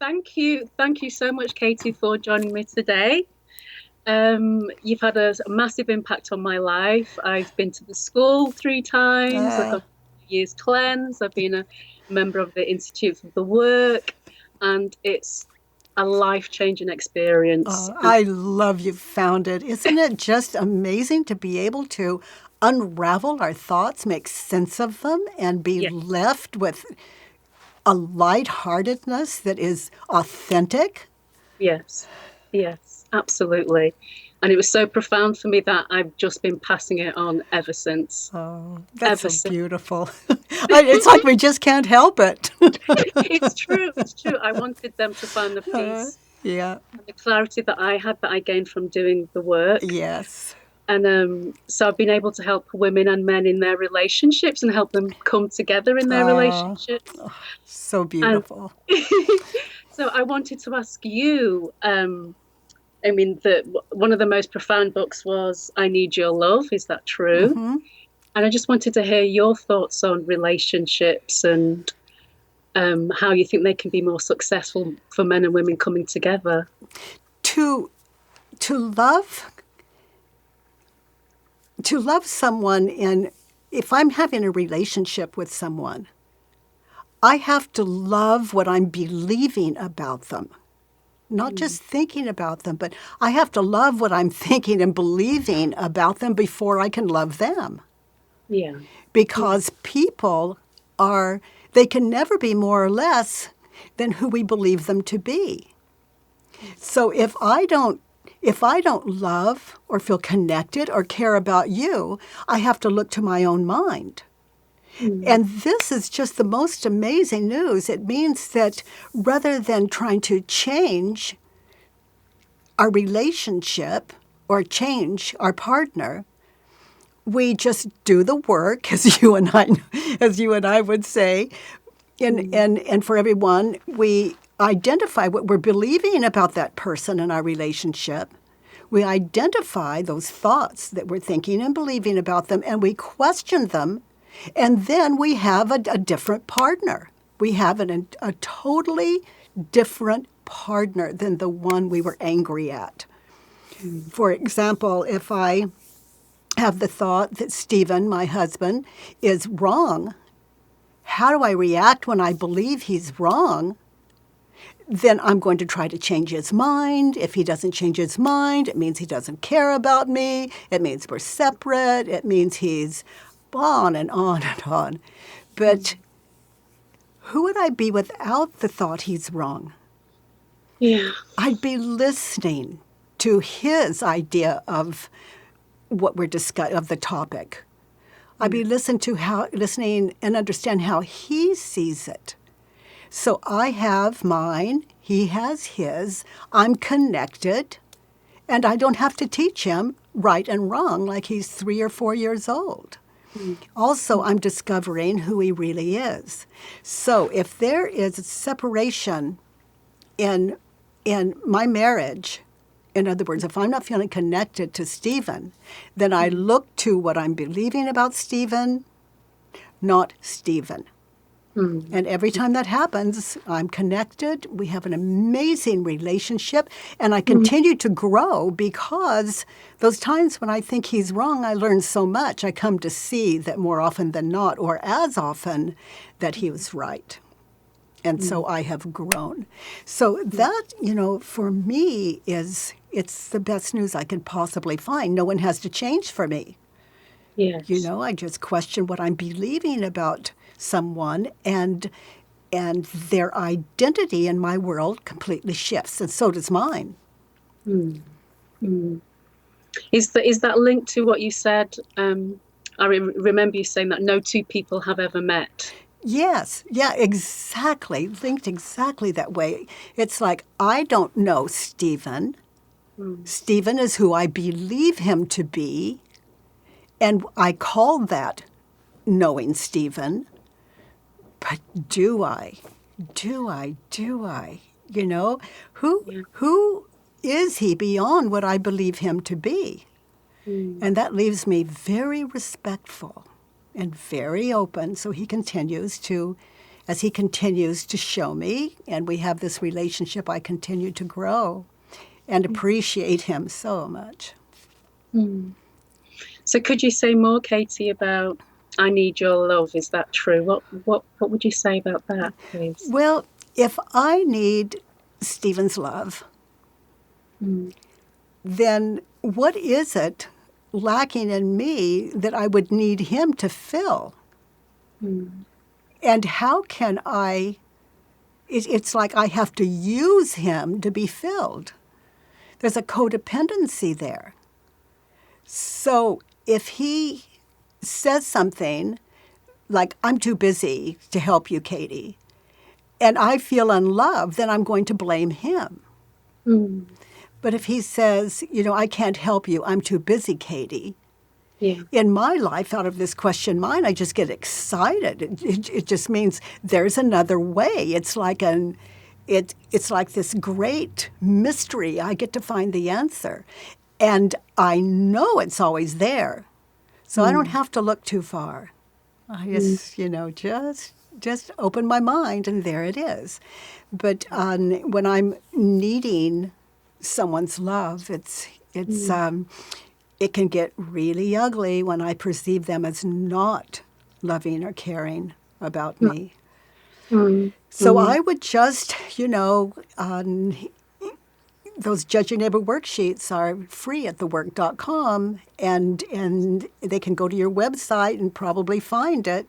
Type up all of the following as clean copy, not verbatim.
Thank you so much, Katie, for joining me today. You've had a massive impact on my life. I've been to the school 3 times. I've Uh, got a year's cleanse. I've been a member of the Institute for the Work, and it's a life-changing experience. And I love you found it. Isn't it just amazing to be able to unravel our thoughts, make sense of them, and be yeah, left with a lightheartedness that is authentic? yes, yes, absolutely. And it was so profound for me that I've just been passing it on ever since. Oh, that's Ever so since. beautiful. It's like we just can't help it. It's true. It's true. I wanted them to find the peace Yeah, and the clarity that I had that I gained from doing the work. yes. And so I've been able to help women and men in their relationships and help them come together in their Oh, relationships. so And beautiful. so I wanted to ask you, I mean, one of the most profound books was I Need Your Love. Is that true? And I just wanted to hear your thoughts on relationships and how you think they can be more successful for men and women coming together. To to love to love someone in if I'm having a relationship with someone, I have to love what I'm believing about them. Not Mm. just thinking about them, but I have to love what I'm thinking and believing about them before I can love them. Yeah. Yeah. Because people are, they can never be more or less than who we believe them to be. So if I don't love or feel connected or care about you, I have to look to my own mind. Mm. And this is just the most amazing news. It means that rather than trying to change our relationship or change our partner, we just do the work, as you and I would say, and Mm. and and for everyone, we identify what we're believing about that person in our relationship. We identify those thoughts that we're thinking and believing about them, and we question them, and then we have a different partner. We have a totally different partner than the one we were angry at. Mm. For example, if I have the thought that Stephen, my husband, is wrong, how do I react when I believe he's wrong? Then I'm going to try to change his mind. If he doesn't change his mind, it means he doesn't care about me. It means we're separate. It means he's on and on and on. But Mm. who would I be without the thought he's wrong? Yeah. I'd be listening to his idea of what we're discussing, of the topic. I'd be Mm. listening and understand how he sees it. So I have mine, he has his, I'm connected, and I don't have to teach him right and wrong like he's 3 or 4 years old. Mm. Also, Mm. I'm discovering who he really is. So if there is a separation in my marriage, in other words, if I'm not feeling connected to Stephen, then I Mm. look to what I'm believing about Stephen, not Stephen. Mm. And every time that happens, I'm connected. We have an amazing relationship, and I Mm. continue to grow because those times when I think he's wrong, I learn so much. I come to see that more often than not, or as often, that he was right. And so Mm. I have grown. So that, for me it's the best news I can possibly find. No one has to change for me. Yes. I just question what I'm believing about someone, and their identity in my world completely shifts, and so does mine. Mm. Mm. Is that linked to what you said? I remember you saying that no two people have ever met. Yes, yeah, exactly. Linked exactly that way. It's like I don't know Stephen. Mm. Stephen is who I believe him to be, and I call that knowing Stephen. But do I? Do I? Do I? You know, who Yeah. who is he beyond what I believe him to be? Mm. And that leaves me very respectful and very open. So he continues to as he continues to show me, and we have this relationship, I continue to grow and appreciate him so much. Mm. So could you say more, Katie, about I need your love? Is that true? What would you say about that, please? Well, if I need Stephen's love, Mm. then what is it lacking in me that I would need him to fill? Mm. And how can it's like I have to use him to be filled. There's a codependency there. So if he says something like, I'm too busy to help you, Katie, and I feel unloved, then I'm going to blame him. Mm. But if he says, I can't help you, I'm too busy, Katie, Yeah. in my life, out of this question mine, I just get excited. It just means there's another way. It's like it's like this great mystery. I get to find the answer. And I know it's always there. So I don't have to look too far. I just open my mind and there it is. But when I'm needing someone's love, it can get really ugly when I perceive them as not loving or caring about me. Mm. So I would just, those Judge Your Neighbor worksheets are free at thework.com, and they can go to your website and probably find it.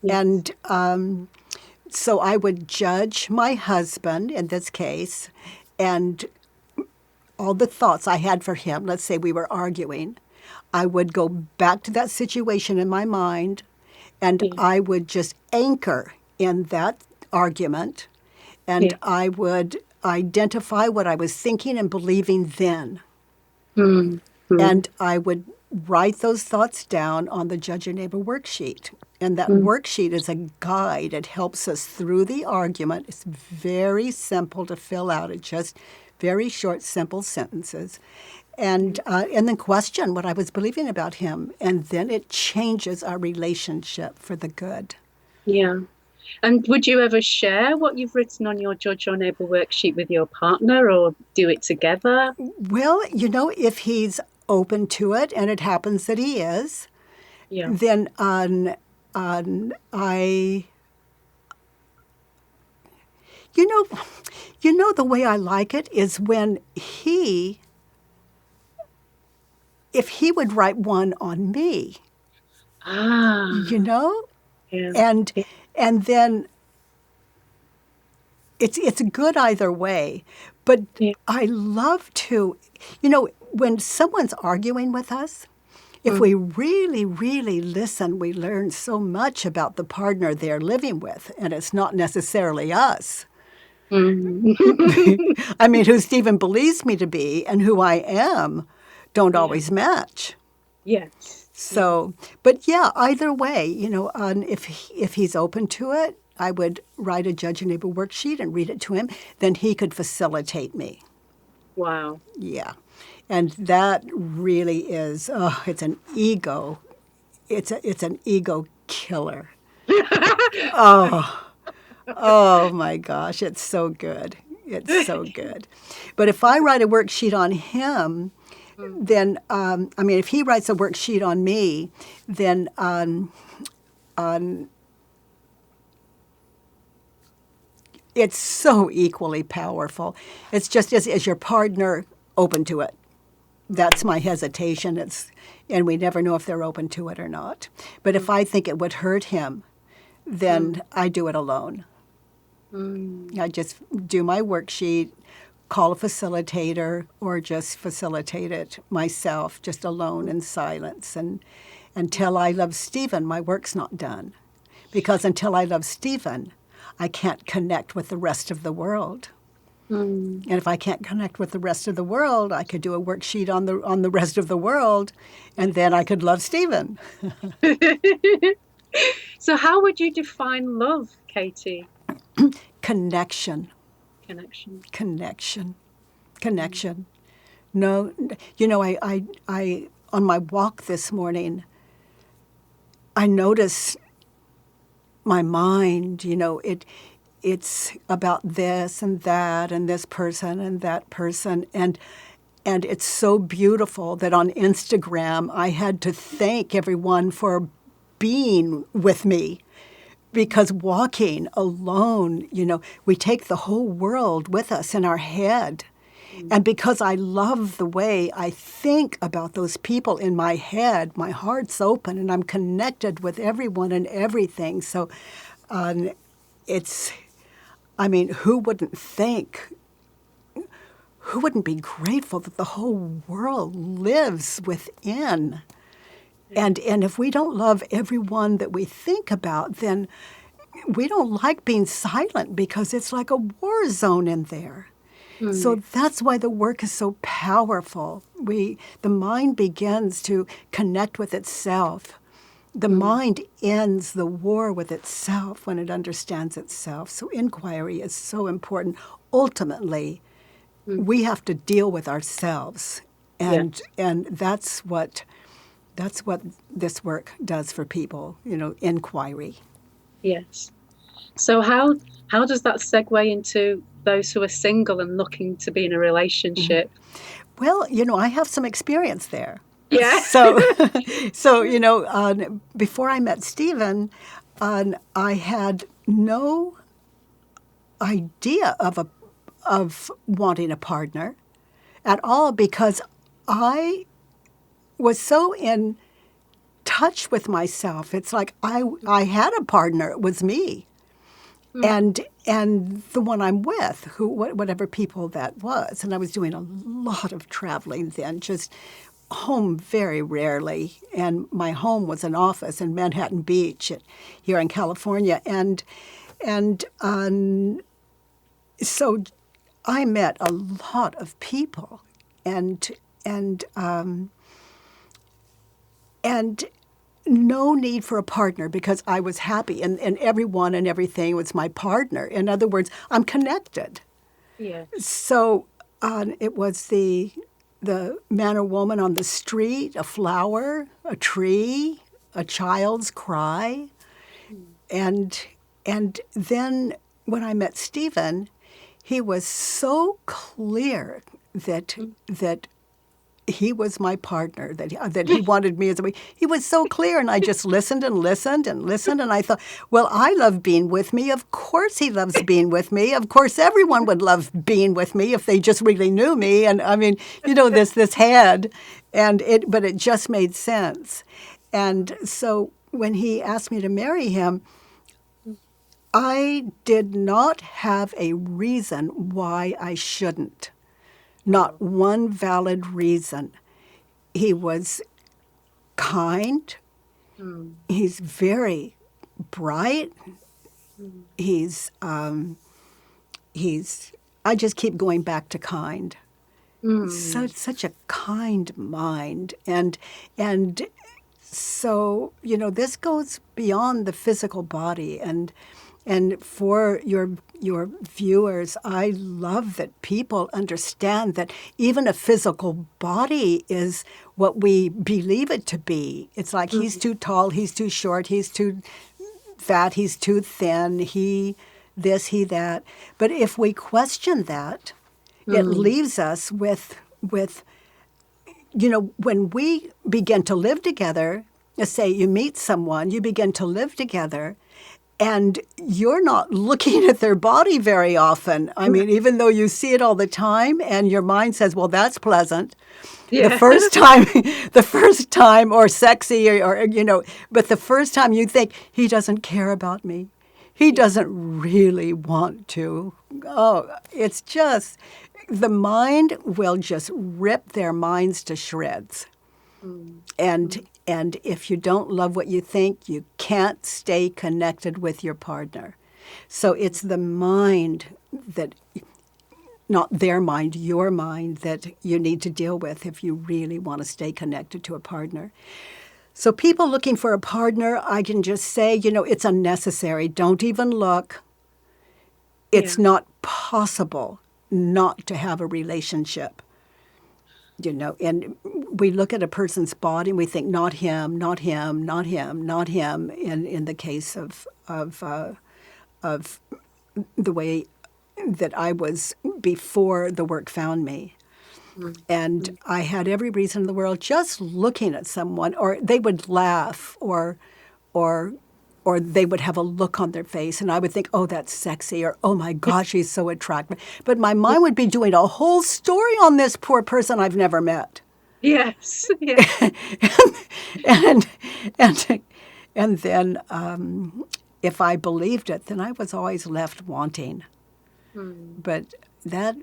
Yes. And so I would judge my husband in this case, and all the thoughts I had for him, let's say we were arguing, I would go back to that situation in my mind, and I would just anchor in that argument, and I would identify what I was thinking and believing then. Mm. Mm. And I would write those thoughts down on the Judge Your Neighbor worksheet. And that worksheet is a guide. It helps us through the argument. It's very simple to fill out. It's just very short, simple sentences. And then question what I was believing about him. And then it changes our relationship for the good. Yeah. And would you ever share what you've written on your Judge Your Neighbor worksheet with your partner or do it together? Well, if he's open to it, and it happens that he is, then the way I like it is when if he would write one on me, Yeah. and then it's good either way. But I love to, when someone's arguing with us, if we really, really listen, we learn so much about the partner they're living with, and it's not necessarily us. I mean, who Stephen believes me to be and who I am don't always match. Yes. So, but either way, if he's open to it, I would write a Judge Your Neighbor worksheet and read it to him. Then he could facilitate me. Wow. Yeah. And that really is, it's an ego. It's an ego killer. Oh my gosh, it's so good. It's so good. But if I write a worksheet on him, then, if he writes a worksheet on me, then it's so equally powerful. It's just is your partner open to it? That's my hesitation. And we never know if they're open to it or not. But if I think it would hurt him, then I do it alone. I just do my worksheet, call a facilitator, or just facilitate it myself, just alone in silence. And until I love Stephen, my work's not done. Because until I love Stephen, I can't connect with the rest of the world. And if I can't connect with the rest of the world, I could do a worksheet on the rest of the world, and then I could love Stephen. So how would you define love, Katie? Connection. Connection. No, I on my walk this morning, I noticed my mind, it's about this and that and this person and that person. And it's so beautiful that on Instagram I had to thank everyone for being with me. Because walking alone, we take the whole world with us in our head. And because I love the way I think about those people in my head, my heart's open and I'm connected with everyone and everything. So who wouldn't be grateful that the whole world lives within? And if we don't love everyone that we think about, then we don't like being silent because it's like a war zone in there. So that's why the work is so powerful. The mind begins to connect with itself. The mind ends the war with itself when it understands itself. So inquiry is so important. Ultimately, we have to deal with ourselves, and that's what this work does for people. Inquiry. Yes. So how does that segue into those who are single and looking to be in a relationship? Well, I have some experience there. Yeah. So, before I met Stephen, I had no idea of wanting a partner at all because I was so in touch with myself. It's like I had a partner. It was me. And the one I'm with, whatever people that was. And I was doing a lot of traveling then, just home very rarely. And my home was an office in Manhattan Beach here in California. And so I met a lot of people. And no need for a partner because I was happy and everyone and everything was my partner. In other words, I'm connected. Yeah. So it was the man or woman on the street, a flower, a tree, a child's cry. And then when I met Stephen, he was so clear that he was my partner, that he wanted me as a... He was so clear, and I just listened and listened and listened, and I thought, well, I love being with me. Of course he loves being with me. Of course everyone would love being with me if they just really knew me. And I mean, this head, but it just made sense. And so when he asked me to marry him, I did not have a reason why I shouldn't. Not one valid reason. He was kind. He's very bright. He's I just keep going back to kind. Such a kind mind. And so, this goes beyond the physical body. And for your viewers, I love that people understand that even a physical body is what we believe it to be. It's like he's too tall, he's too short, he's too fat, he's too thin, he this, he that. But if we question that, it leaves us with when we begin to live together, let's say you meet someone, you begin to live together, and you're not looking at their body very often. I mean, even though you see it all the time and your mind says, well, that's pleasant. Yeah. The first time or sexy or but the first time you think, he doesn't care about me. He doesn't really want to. Oh, it's just, the mind will just rip their minds to shreds. And if you don't love what you think, you can't stay connected with your partner. So it's the mind that, not their mind, your mind, that you need to deal with if you really want to stay connected to a partner. So people looking for a partner, I can just say, it's unnecessary. Don't even look. It's not possible not to have a relationship. And we look at a person's body and we think, not him, not him, not him, not him. In the case of the way that I was before the work found me. And I had every reason in the world just looking at someone, or they would laugh, or they would have a look on their face, and I would think, oh, that's sexy, or oh my gosh, she's so attractive. But my mind would be doing a whole story on this poor person I've never met. Yes. Yes. and and then if I believed it, then I was always left wanting. But that,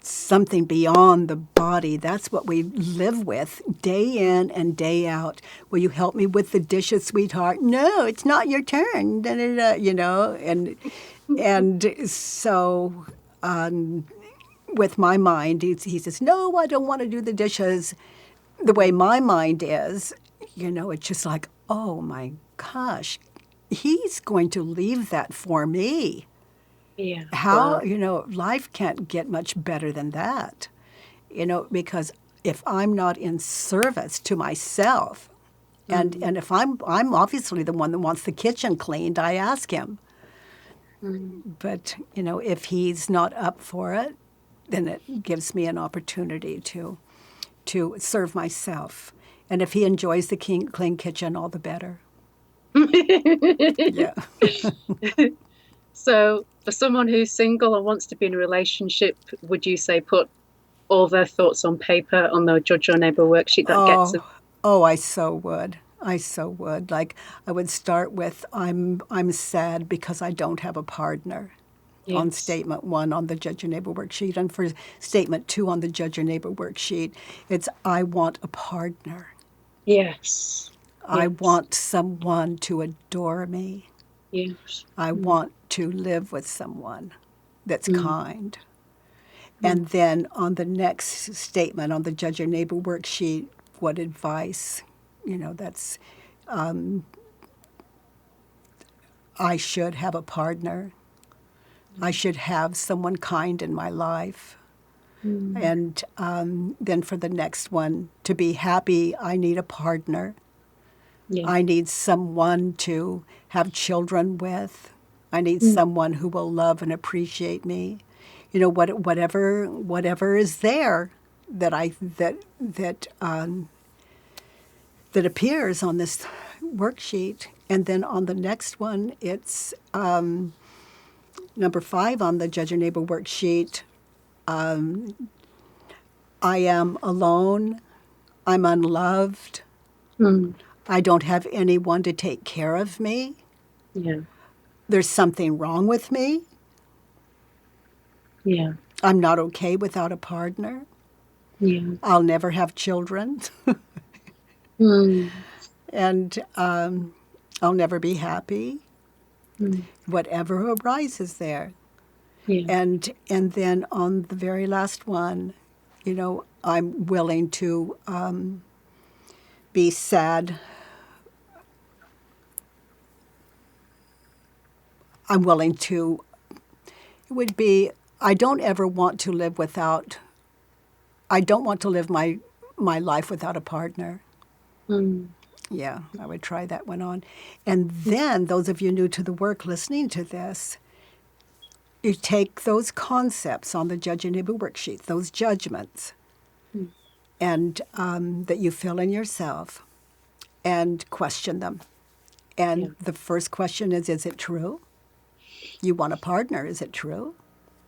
something beyond the body, that's what we live with day in and day out. Will you help me with the dishes, sweetheart? No, it's not your turn. Da, da, da, and so with my mind, he says, no, I don't want to do the dishes. The way my mind is, it's just like, oh my gosh, he's going to leave that for me. Yeah. How, life can't get much better than that, because if I'm not in service to myself, and if I'm obviously the one that wants the kitchen cleaned, I ask him. But, if he's not up for it, then it gives me an opportunity to serve myself. And if he enjoys the clean kitchen, all the better. Yeah. So for someone who's single and wants to be in a relationship, would you say put all their thoughts on paper on the Judge Your Neighbor worksheet that gets them? Oh, I so would. I so would. Like, I would start with, I'm sad because I don't have a partner. Yes. On statement 1 on the Judge Your Neighbor worksheet. And for statement 2 on the Judge Your Neighbor worksheet, it's, I want a partner. Yes. I want someone to adore me. Yes. I want to live with someone that's kind. And then on the next statement on the Judge Your Neighbor worksheet, what advice? That's, I should have a partner. I should have someone kind in my life. And then for the next one, to be happy, I need a partner. Yeah. I need someone to have children with. I need someone who will love and appreciate me. Whatever is there that appears on this worksheet. And then on the next one, it's number 5 on the Judge Your Neighbor worksheet. I am alone. I'm unloved. I don't have anyone to take care of me. Yeah. There's something wrong with me. Yeah. I'm not okay without a partner. Yeah. I'll never have children. And I'll never be happy. Whatever arises there. Yeah. And then on the very last one, I'm willing to be sad. I'm willing to, it would be, I don't want to live my life without a partner. Yeah, I would try that one on. And then, those of you new to the work listening to this, you take those concepts on the Judge Your Neighbor worksheet, those judgments, and that you feel in yourself, and question them. And the first question is it true? You want a partner, is it true?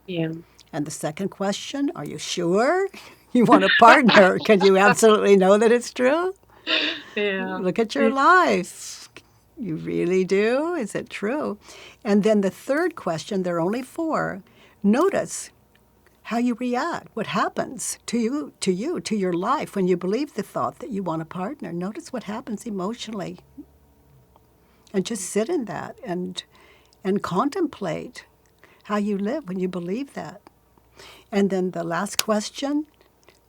Yeah. And the second question, are you sure you want a partner? Can you absolutely know that it's true? Yeah. Look at your life. You really do? Is it true? And then the third question, there are only 4. Notice how you react. What happens to you, to your life when you believe the thought that you want a partner. Notice what happens emotionally. And just sit in that and contemplate how you live when you believe that. And then the last question,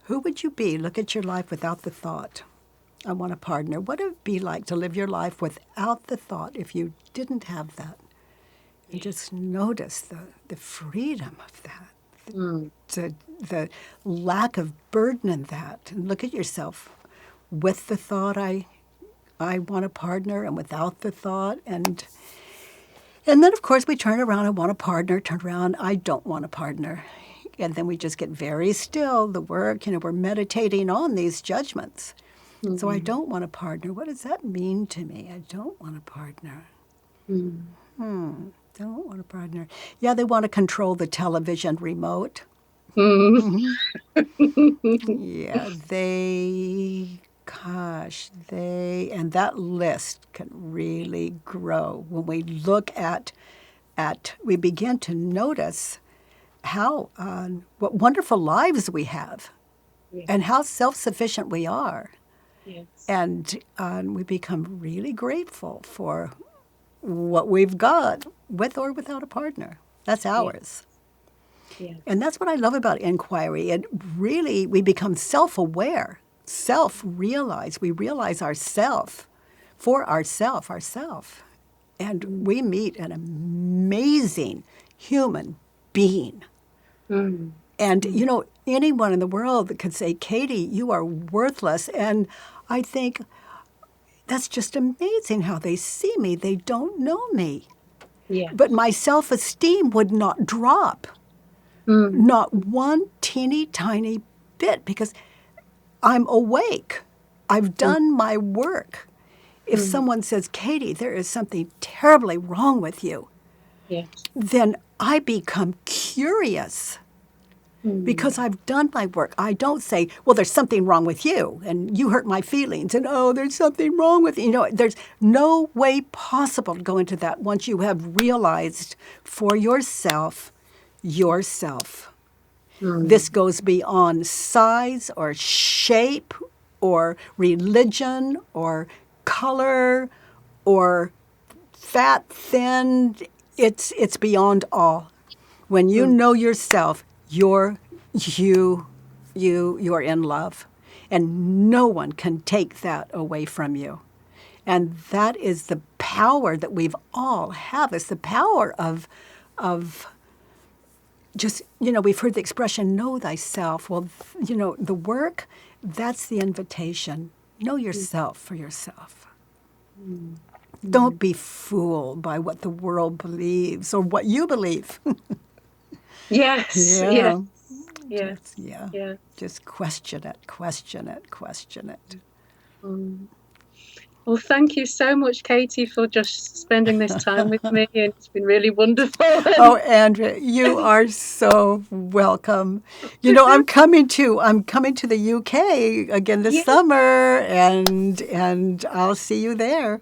who would you be? Look at your life without the thought, I want a partner. What would it be like to live your life without the thought if you didn't have that? And just notice the freedom of that, Mm. The lack of burden in that. And look at yourself with the thought, I want a partner, and without the thought. And then, of course, we turn around, I want a partner, turn around, I don't want a partner. And then we just get very still, the work, we're meditating on these judgments. Mm-hmm. So I don't want a partner. What does that mean to me? I don't want a partner. Don't want a partner. Yeah, they want to control the television remote. Mm. Yeah, and that list can really grow when we look we begin to notice how, what wonderful lives we have, Yes. and how self-sufficient we are. Yes. And we become really grateful for what we've got, with or without a partner. That's ours. Yes. And that's what I love about inquiry. It really, we become self-aware, self-realize. We realize ourself for ourself. And we meet an amazing human being. Mm. And, anyone in the world that could say, Katie, you are worthless. And I think that's just amazing how they see me. They don't know me. Yes. But my self-esteem would not drop. Not one teeny tiny bit, because I'm awake. I've done my work. If someone says, Katie, there is something terribly wrong with you, Yes. then I become curious because I've done my work. I don't say, well, there's something wrong with you and you hurt my feelings, and oh, there's something wrong with you. There's no way possible to go into that once you have realized for yourself. This goes beyond size or shape or religion or color or fat, thin. It's beyond all. When you know yourself, you're in love, and no one can take that away from you. And that is the power that we've all have. It's the power of just, we've heard the expression, know thyself. Well, the work, that's the invitation. Know yourself for yourself. Don't be fooled by what the world believes or what you believe. Yes. Yeah. Yes. Yeah. Just question it. Well, thank you so much, Katie, for just spending this time with me. And it's been really wonderful. Oh, Andrea, you are so welcome. I'm coming to the UK again this summer, and I'll see you there.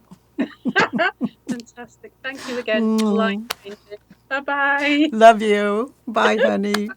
Fantastic. Thank you again. Bye-bye. Love you. Bye, honey.